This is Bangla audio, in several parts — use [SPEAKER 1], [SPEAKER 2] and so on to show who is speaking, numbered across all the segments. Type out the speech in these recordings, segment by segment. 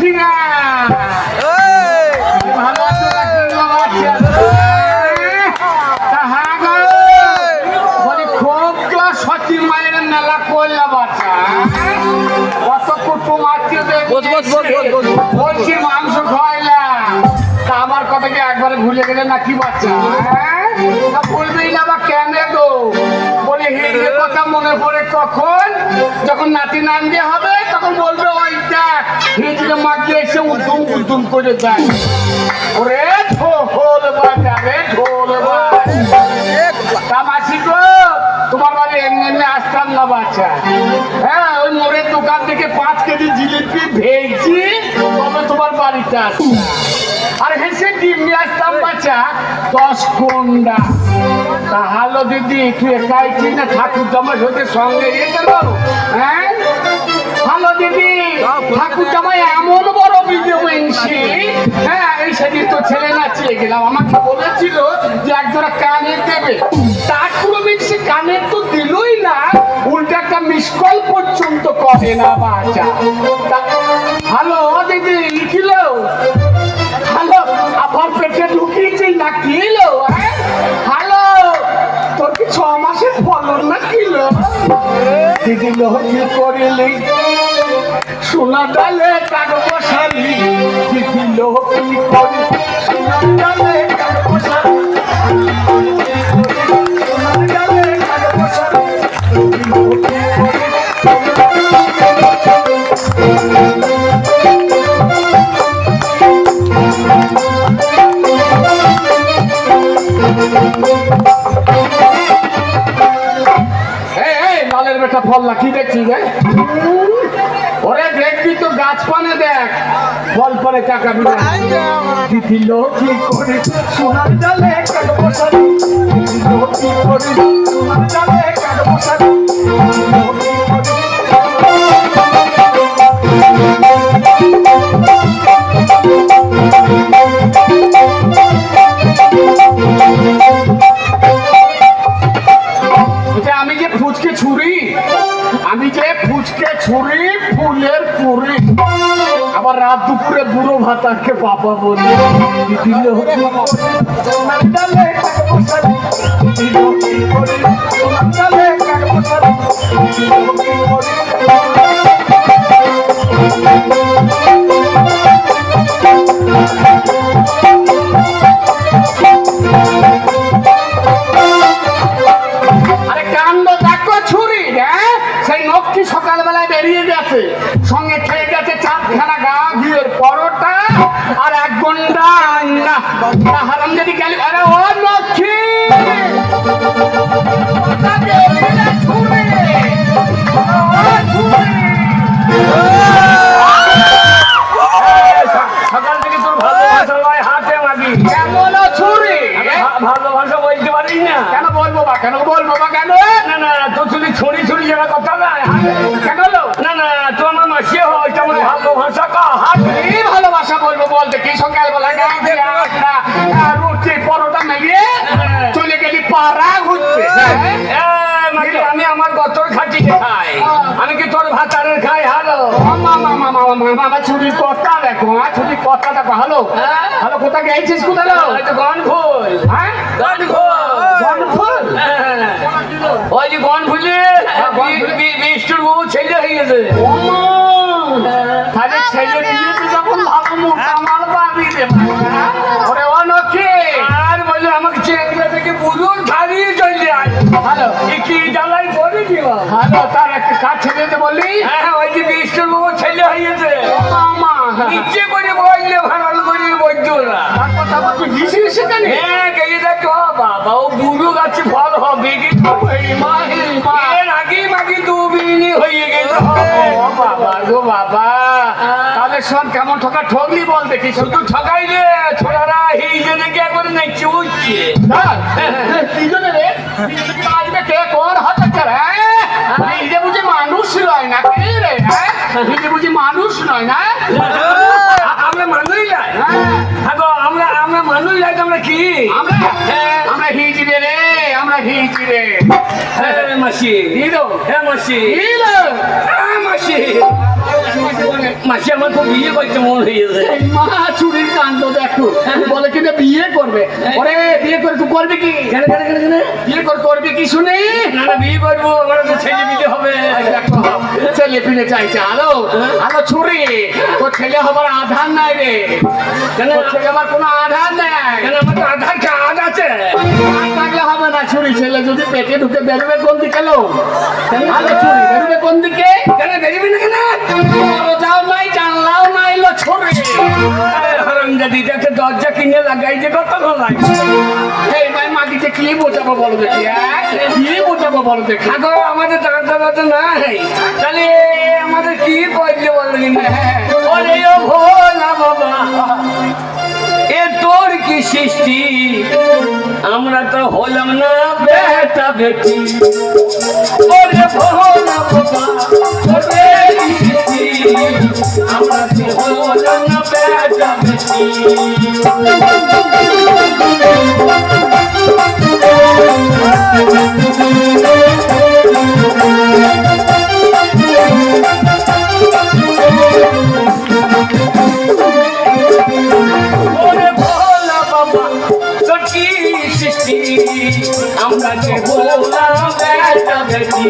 [SPEAKER 1] লক্ষ্মীরা ভালো আছো বলি খুব তো সতী মায়ের মেলা করলা বাচ্চা কত কুটুম আত্মীয়দের বলছি মাংস খাওয়াইলাম তা আমার কথাকে একবারে ভুলে গেলে না কি বাচ্চা তা বলবেই না বা কেন গো বলে হেঁটে কথা মনে পড়ে কখন যখন নাতি নামতে হবে তখন বলবে ওইটা হেঁটে মাকে এসে উদ্যম উদ্যম করে দেয় ওরে ঢোল বাজারে ঢোল তা মাসি গো তোমার বাড়ি এমনি এমনি আসতাম না বাচ্চা হ্যাঁ ওই মোড়ের দোকান থেকে 5 কেজি জিলিপি ভেজছি তবে তোমার বাড়িতে আসতাম আর হেসে ডিম নিয়ে আসতাম বাচ্চা 10 কোন্ডা তাহলে দিদি তুই একাই চিনে ঠাকুর জামাই হতে সঙ্গে ইয়ে করো হ্যাঁ হ্যালো দিদি ঠাকুর জামাই এমন বড় ভিডিও এনেছি হ্যাঁ এই সেদিন তো ছেলে নাচিয়ে গেলাম আমাকে বলেছিল যে একজোড়া কানের দেবে তার পুরো মিক্সি কানের তো দিলই না উল্টা একটা মিস কল পর্যন্ত করে না বাচ্চা হ্যালো দিদি লিখিলো হ্যালো আবার পেটে ঢুকিয়েছি না কিলো হ্যালো তোর কি 6 মাসের ফলন না কিলো দিদি লোহকি করিলি সোনা ডালে কাগ বসালি দিদি লোহকি করি সোনা ডালে কাগ বসালি সোনা ডালে কাগ বসালি লালের বেটা ফল না কি দেখছি রে ওরে দেখবি তো গাছ পানে দেখ ফল পরে টাকা দিল কি করে সোনার ডালে কাগ বসালি দিল কি করে সোনার ডালে কাগ বসালি আমি যে ফুচকে ছুরি ফুলের পুরি আবার রাত দুপুরে বুড়ো ভাতাকে বাবা বলে আরে কাণ্ড দেখো ছুরি হ্যাঁ সেই নক্ষী সকালবেলায় বেরিয়ে গেছে সঙ্গে খেয়ে গেছে 4খানা গা ঘিয়ের পরোটা আর 1 গন্ডা আন্ডা হারাম যদি গেলি আরে ও লক্ষ্মী সকাল থেকে তোর ভালোবাসা লয় হাতে মাগি কেমন ছুরি ভালোবাসা বলতে পারিস না কেন বলবো বা কেন না না তোর শুধু ছড়ি ছড়ি যাওয়ার কথা না কেন না না তোর মামা সে হয় তোমার ভালোবাসা কা হাতে ভালোবাসা বলবো বলতে কি সকালবেলা রুটি পরোটা মেরিয়ে চলে গেলি পাড়া ঘুরতে আমি আমার গতর খাটি খাই আমি কি তোর ভাতারের খাই হ্যালো মামা ছুরি কথা দেখো ছুরি কথা দেখো হ্যালো হ্যালো কোথায় গেছিস কোথায় গনফুল হ্যাঁ গনফুল ওই যে গনফুলে মিস্টার বাবু ছেলে হয়ে গেছে তাহলে ছেলে দিয়ে তুই যখন ভালো মোটা মাল পাবি রে ওরে অনকে আর বলে আমাকে চেকলা থেকে বুড়ুর ছাড়িয়ে চলে আয় হ্যালো কি জ্বালাই করে দিবা হ্যালো তার একটা কাজ ছেলেতে বললি হ্যাঁ ওই যে মিস্টার বাবু ছেলে হয়ে গেছে মামা ইচ্ছে করে বললে ভালো করে বলতো না তার কথা তুই দিছিস সেখানে হ্যাঁ গিয়ে দেখো বাবা ও বুড়ো গাছে ফল হবে কি এর আগে মাগে দুবিনি হয়ে গেল বাবা গো বাবা তাহলে শোন কেমন ঠকলি বল দেখি শুধু ঠকাই রে ছোড়ারা এই জন্য কি একবার নাকি উঠছে কি জন্য রে আসবে কে কোন হতে চায় এই যে বুঝি মানুষ নয় না কি রে এই যে বুঝি মানুষ নয় না আমরা মানুষই নাই আমরা মানুষ নাই আমরা কি আমরা হিজড়ে রে আমরা হিজড়ে মাসি হিরো হ্যাঁ মাসি হিরো হ্যাঁ মাসি
[SPEAKER 2] মাসি আমার খুব বিয়ে করতে মন হয়েছে।
[SPEAKER 1] মা চুরির কাণ্ড দেখো, বলে কিনা বিয়ে করবে। ওরে বিয়ে করে তুই করবি কি?
[SPEAKER 2] কেন কেন কেন কেন?
[SPEAKER 1] বিয়ে করে করবি কি শুনি?
[SPEAKER 2] না না বিয়ে করবো, আমার তো ছেলে বিয়ে হবে।
[SPEAKER 1] ছেলে পিলে চাইছে। আলো আলো ছুরি, তোর ছেলে হবার আধার নাই রে।
[SPEAKER 2] কেন
[SPEAKER 1] তোর ছেলে হবার কোনো আধার নাই।
[SPEAKER 2] কেন আমার তো আধার কার্ড আছে।
[SPEAKER 1] আর থাকলে হবে না ছুরি। ছেলে যদি পেটে ঢুকে বেরোবে কোন দিকে? লো আলো ছুরি বেরোবে কোন দিকে?
[SPEAKER 2] কেন বেরিবি না কেন?
[SPEAKER 1] দরজাও নাই, জানলাও নাই, লো ছুরি।
[SPEAKER 2] হারামজাদি একটা দরজা কিনে লাগাই যে কত লাগে।
[SPEAKER 1] এই ভাই মাটিতে কি বোঝাবো বলো দেখি? কি বোঝাবো বলো দেখি?
[SPEAKER 2] আগো আমাদের দাদা তো নাই, তাহলে আমাদের কি করলে বলো কিন্তু? ওরে ও ভোলা বাবা, এ তোর কি সৃষ্টি, আমরা তো হলাম না বেটা বেটি। ওরে ভোলা বাবা, ওরে কি সৃষ্টি, আমরা তো হলাম না বেটা বেটি। ওরে ভোলা বাবা, তোর কি সৃষ্টি, আমরা যে হলাম বেটা বেটি।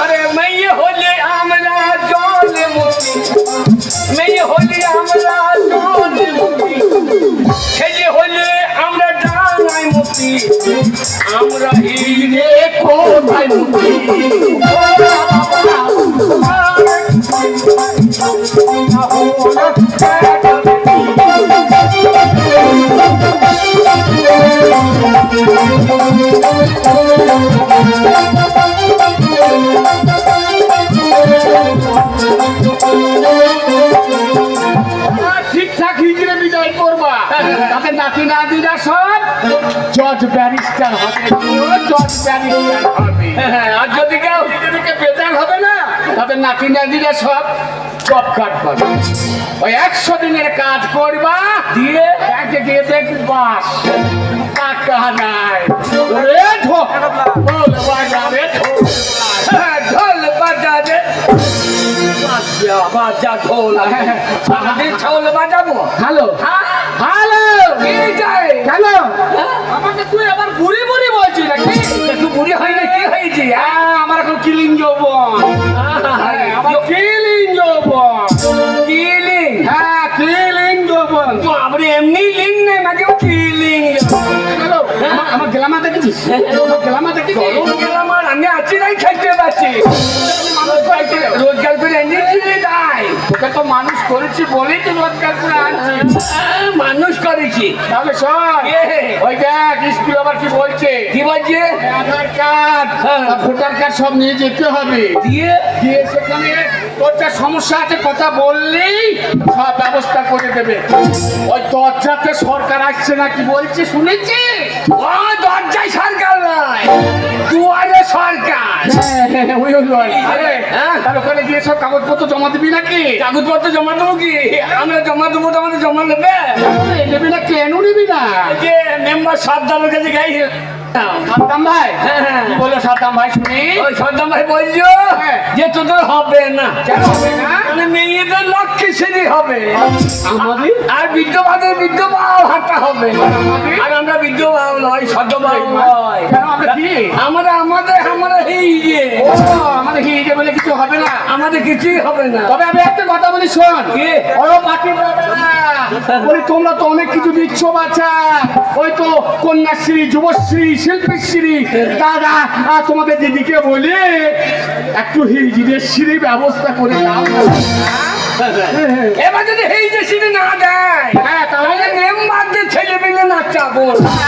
[SPEAKER 2] আরে মেয়ে হলে আমরা জলে মুক্তি, মেয়ে হলে আমরা জলে মুক্তি, ছেলে হলে আমরা ডাঙায় মুক্তি, আমরা হিরে কোথায় মুক্তি।
[SPEAKER 1] ঠিকঠাক হিজড়ে বিদায় করবা, তাতে নাতি নাতিরা সব জজ ব্যারিস্টার হবে। জজ ব্যারিস্টার হবে।
[SPEAKER 2] আর যদি কেউ
[SPEAKER 1] হিজড়েকে বেজাল হবে না, তাতে নাতি নাতিরা সব জব কাট পাবে। ওই 100 দিনের কাজ করবা, দিয়ে ব্যাংকে গিয়ে দেখবি বাস টাকা নাই। রে ঢোল বাজারে
[SPEAKER 2] ঢোল বাজাবে, বাজা ঢোল, সারাদিন ঢোল বাজাবো।
[SPEAKER 1] হ্যালো হ্যালো কেন আমাকে তুই আবার বুড়ি বুড়ি বলছিস নাকি?
[SPEAKER 2] একটু বুড়ি হয় না, কি হয়েছে?
[SPEAKER 1] আমার এখন কিলিং যৌবন। আমার কিলিং যৌবন।
[SPEAKER 2] কিলিং?
[SPEAKER 1] হ্যাঁ কিলিং যৌবন।
[SPEAKER 2] তো আমরা এমনি লিং নেই, নাকি কিলিং?
[SPEAKER 1] হ্যালো আমার গেলামা দেখেছিস? আমার গেলামা দেখেছিস?
[SPEAKER 2] আমার আমি আছি নাই, খাইতে পারছি, রোজগার করে এনেছি তাই।
[SPEAKER 1] তোকে তো মানুষ করেছি বলেই তো রোজগার করে আনছি।
[SPEAKER 2] মানুষ করেছি।
[SPEAKER 1] তাহলে শোন, ওই দেখ স্কুল আবার কি বলছে।
[SPEAKER 2] কি বলছে?
[SPEAKER 1] আধার কার্ড ভোটার কার্ড সব নিয়ে যেতে হবে।
[SPEAKER 2] দিয়ে
[SPEAKER 1] দিয়ে সেখানে তোর যা সমস্যা আছে কথা বললেই সব ব্যবস্থা করে দেবে। ওই দরজাতে সরকার আসছে না কি বলছে শুনেছি?
[SPEAKER 2] ও দরজায় সরকার নয়, দুয়ারে সরকার।
[SPEAKER 1] ওই হলো আর কি। আরে তাহলে ওখানে গিয়ে সব কাগজপত্র জমা দিবি নাকি?
[SPEAKER 2] কাগজপত্র জমা দেবো কি? আমরা জমা দেবো তো আমাদের জমা নেবে।
[SPEAKER 1] নেবি না কেন নিবি না?
[SPEAKER 2] যে মেম্বার সাবধানের কাছে গাই
[SPEAKER 1] সাদ্দাম ভাই কি বললো সাদ্দাম ভাই শুনি?
[SPEAKER 2] ওই সর্দাম ভাই বলছো যে তোদের হবে না।
[SPEAKER 1] কেন হবে না?
[SPEAKER 2] মানে মেয়েদের লক্ষ্যে সেরে হবে,
[SPEAKER 1] আমাদের
[SPEAKER 2] আর বিদ্যমানের বিদ্যমান হাঁটা হবে। আর আমরা বিদ্যমান নয়, সদ্যমান নয়।
[SPEAKER 1] কেন আমরা কি?
[SPEAKER 2] আমরা এই যে
[SPEAKER 1] ও আমাদের কি যে বলে কিছু হবে না?
[SPEAKER 2] আমাদের কিছুই হবে না।
[SPEAKER 1] তবে আমি একটা কথা বলি শোন,
[SPEAKER 2] কি?
[SPEAKER 1] ওই পার্টি বলি তোমরা তো অনেক কিছু দিচ্ছ বাচ্চা। ওই তো কন্যাশ্রী, যুবশ্রী, শিল্পীশ্রী, দাদা তোমাদের দিদিকে বলি একটু হিজড়ের শ্রী ব্যবস্থা করে দাও।
[SPEAKER 2] এবার যদি এই যে সিনে না দেয়,
[SPEAKER 1] হ্যাঁ তাহলে
[SPEAKER 2] মেম্বারদের ছেলে মেলে নাচাবো।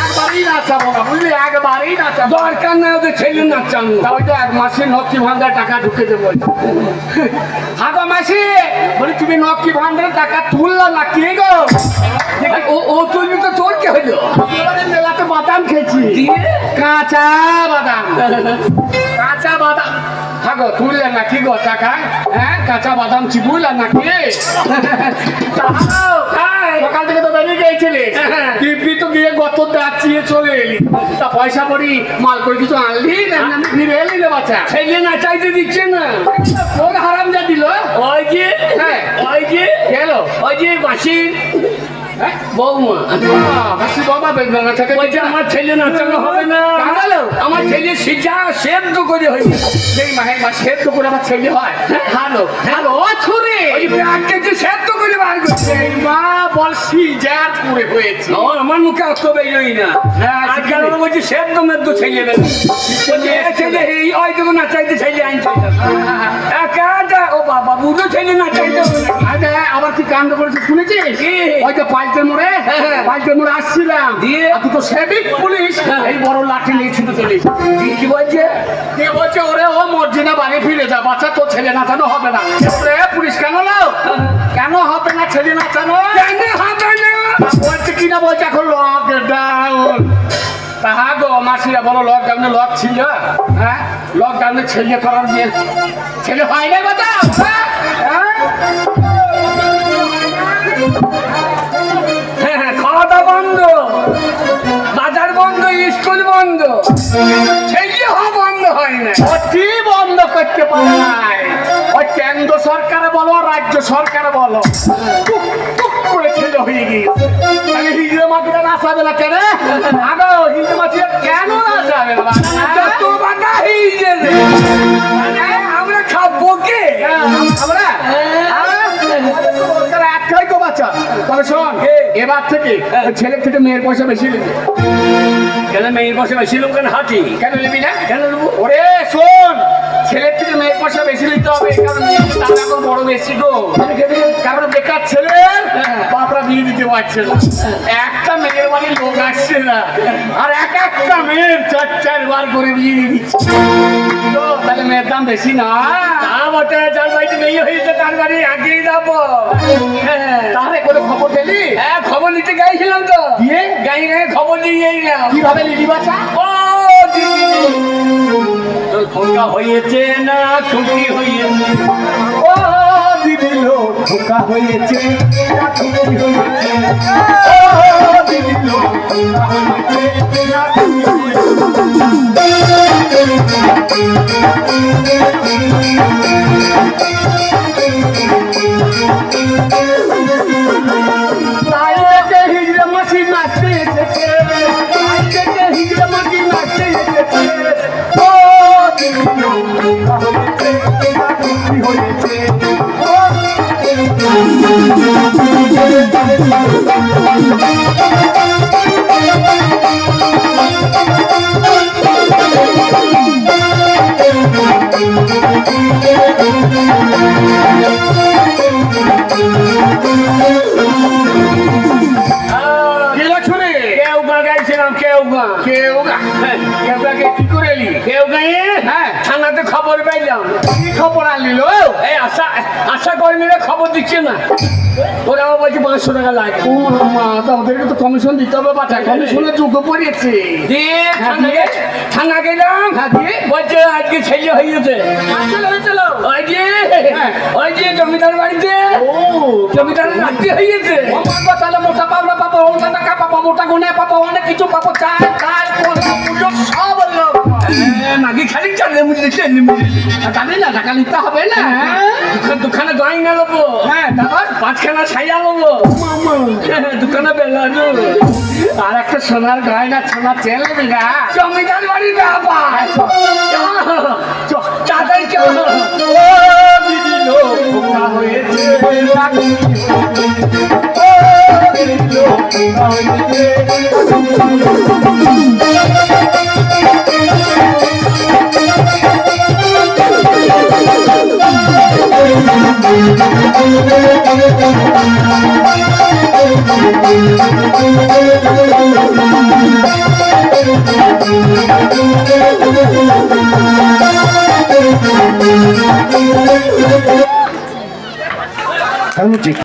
[SPEAKER 1] একবারই নাচাবো না বুঝলি, একবারই নাচাবো।
[SPEAKER 2] দরকার নাই ওদের ছেলে নাচানো।
[SPEAKER 1] তাহলে তো 1 মাসে লক্ষ্মী ভান্ডার টাকা ঢুকে দেবো। হাগো মাসি বলি তুমি লক্ষ্মী ভান্ডারের টাকা তুললা না কি গো?
[SPEAKER 2] ও তুলবি তো তোর কে হইলো?
[SPEAKER 1] এবারে মেলাতে বাধা বাদাম খেয়েছি।
[SPEAKER 2] দিয়ে
[SPEAKER 1] কাঁচা বাদাম, কাঁচা বাদাম। থাকো তুললেন না কি গো টাকা? হ্যাঁ, কাঁচা বাদাম চিবুলেন নাকি? সকাল থেকে তো বেরিয়ে গিয়েছিলে, দিব্যি তো গিয়ে গত দাঁচিয়ে চলে এলি। তা পয়সা করি মাল করে কিছু আনলি না, ফিরে এলি রে বাচ্চা?
[SPEAKER 2] ছেলে না চাইতে দিচ্ছে না।
[SPEAKER 1] কোন হারাম যা দিল?
[SPEAKER 2] ওই যে
[SPEAKER 1] হ্যাঁ,
[SPEAKER 2] ওই যে
[SPEAKER 1] গেল
[SPEAKER 2] ওই যে মাসির বৌমা
[SPEAKER 1] হাসি বাবা বেদনা থাকে।
[SPEAKER 2] ওই যে আমার ছেলে নাচানো হবে না, আমার ছেলে সিজা সেদ্ধ করে হইবে।
[SPEAKER 1] সেই মাহের মা সেদ্ধ করে আমার ছেলে হয়। ভালো ভালো ছুরি
[SPEAKER 2] ওই যে আজকে যে সেদ্ধ করে বার করছে
[SPEAKER 1] সেই মা বলছি যার পুরে হয়েছে।
[SPEAKER 2] ও আমার মুখে অত বেরোই না। আজকাল ওরা বলছে সেদ্ধ মেদ্ধ ছেলে বের বলছে এ ছেলে এই ওই যখন না চাইতে ছেলে আনছে একা ও বাবা বুড়ো ছেলে না চাইতে হবে নাকি?
[SPEAKER 1] আরে আবার কি কাণ্ড করেছে শুনেছিস?
[SPEAKER 2] কি?
[SPEAKER 1] ওই যে পাল্টে মোড়ে পাল্টে মোড়ে আসছিলাম
[SPEAKER 2] দিয়ে?
[SPEAKER 1] আর দুটো সেবিক পুলিশ এই বড় লাঠি নিয়ে ছুটে চলিস।
[SPEAKER 2] কি বলছে?
[SPEAKER 1] কে বলছে ওরে ও মর্জিনা বাড়ি ফিরে যা বাচ্চা, তোর ছেলে নাচানো হবে না। ওরে পুলিশ কেন নাও? কেন হবে না ছেলে নাচানো?
[SPEAKER 2] কেন হবে না?
[SPEAKER 1] বলছে কিনা বলছে এখন লকডাউন। তাহা গো মাসিরা বলো লকডাউনে লক ছিল? হ্যাঁ, লকডাউনে ছেলে করার দিয়ে ছেলে হয় না বাবা।
[SPEAKER 2] হ্যাঁ, খাওয়া দাওয়া বন্ধ, বাজার বন্ধ, স্কুল বন্ধ, ছেলে হওয়া বন্ধ হয় না।
[SPEAKER 1] কি বন্ধ করতে পারে নাই? ওই কেন্দ্র সরকার বলো রাজ্য সরকার বলো টুক টুক করে ছেলে হয়ে গিয়েছে। তাহলে হিজড়ে মাটিটা নাচাবে না কেন? আগো হিজড়ে মাটিটা কেন নাচাবে না?
[SPEAKER 2] যত বাধা হয়ে গেছে আমরা খাবো কে?
[SPEAKER 1] আমরা একটাই তো বাচ্চা। তবে শোন, এবার থেকে ছেলের থেকে মেয়ের পয়সা বেশি নেবে।
[SPEAKER 2] কেন মেয়ের বসে বেশি লোক কেন হাঁটি?
[SPEAKER 1] কেন নিবি না?
[SPEAKER 2] কেন নেবো?
[SPEAKER 1] ওরে শোন, ছেলের থেকে মেয়ের পয়সা বেশি নিতে হবে, কারণ মেয়ের দাম এখন বড় বেশি গো। কারণ বেকার ছেলে বাপরা বিয়ে দিতে পারছে না, একটা মেয়ের বাড়ির লোক আসছে না, আর এক একটা মেয়ের চার চারবার করে বিয়ে দিয়ে দিচ্ছে। তো তাহলে মেয়ের দাম বেশি না?
[SPEAKER 2] তা বটে, যার বাড়িতে মেয়ে হয়েছে তার বাড়ি আগেই যাবো।
[SPEAKER 1] তাহলে করে খবর পেলি?
[SPEAKER 2] হ্যাঁ, খবর নিতে গাইছিলাম তো,
[SPEAKER 1] দিয়ে
[SPEAKER 2] গাই গায়ে খবর দিয়ে এলাম।
[SPEAKER 1] কিভাবে নিলি বাচ্চা?
[SPEAKER 2] ও দিদি, তোর খোকা হয়েছে না খুশি হয়েছে?
[SPEAKER 1] ও দিদি লোক ধোকা হয়েছে না খুশি হয়েছে? ও দিদি লোক ধোকা হয়েছে না খুশি তাই দেখে হিজড়ে মাসি নাচতে এসেছে, তাই দেখে হিজড়ে মাসি নাচতে এসেছে। ও দিদি লোক ধোকা হয়েছে না খুশি হয়েছে?
[SPEAKER 2] কেউ গাইছিলাম, কেউ গা
[SPEAKER 1] কেউ কেউটাকে কি করে এলি?
[SPEAKER 2] কেউ গায়ে
[SPEAKER 1] হ্যাঁ,
[SPEAKER 2] থানাতে খবর পাইলাম।
[SPEAKER 1] কি খবর আনলি লো?
[SPEAKER 2] এই আশা কর্মীরা খবর দিচ্ছে না, ওরা বলছে 500 টাকা লাগে।
[SPEAKER 1] ও মা, তো আমাদেরকে তো কমিশন দিতে হবে বাচ্চা, কমিশনের যোগ্য পড়েছে।
[SPEAKER 2] দিয়ে
[SPEAKER 1] হ্যাঁ, দিয়ে?
[SPEAKER 2] থানা গেলাম,
[SPEAKER 1] হ্যাঁ, দিয়ে?
[SPEAKER 2] বলছে আজকে ছেলে হয়েছে।
[SPEAKER 1] চলো
[SPEAKER 2] ওই যে
[SPEAKER 1] হ্যাঁ।
[SPEAKER 2] ওই যে জমিদার বাড়িতে
[SPEAKER 1] ও
[SPEAKER 2] জমিদার রাত্রি হয়েছে।
[SPEAKER 1] তাহলে মোটা পাবনা পাবো, মোটা টাকা পাবো, মোটা গুনে পাবো, অনেক কিছু পাবো, চাল চাল পুজো সব লোক।
[SPEAKER 2] নাকি খালি চালে মুড়ি
[SPEAKER 1] জানি না টাকা নিতে হবে না?
[SPEAKER 2] দোকানে গয়না নেবো,
[SPEAKER 1] হ্যাঁ, তারপর
[SPEAKER 2] 5খানা ছাইয়া নেবো, দোকানে বেলা
[SPEAKER 1] আর একটা সোনার গয়না সোনার চেন নেবি না?
[SPEAKER 2] জমিদার বাড়ি বাবা চাঁদাই
[SPEAKER 1] ও দিদি লোক ধোকা হয়েছে না খুশি হয়েছে? ও দিদি লোক ধোকা হয়েছে
[SPEAKER 3] Kamu cek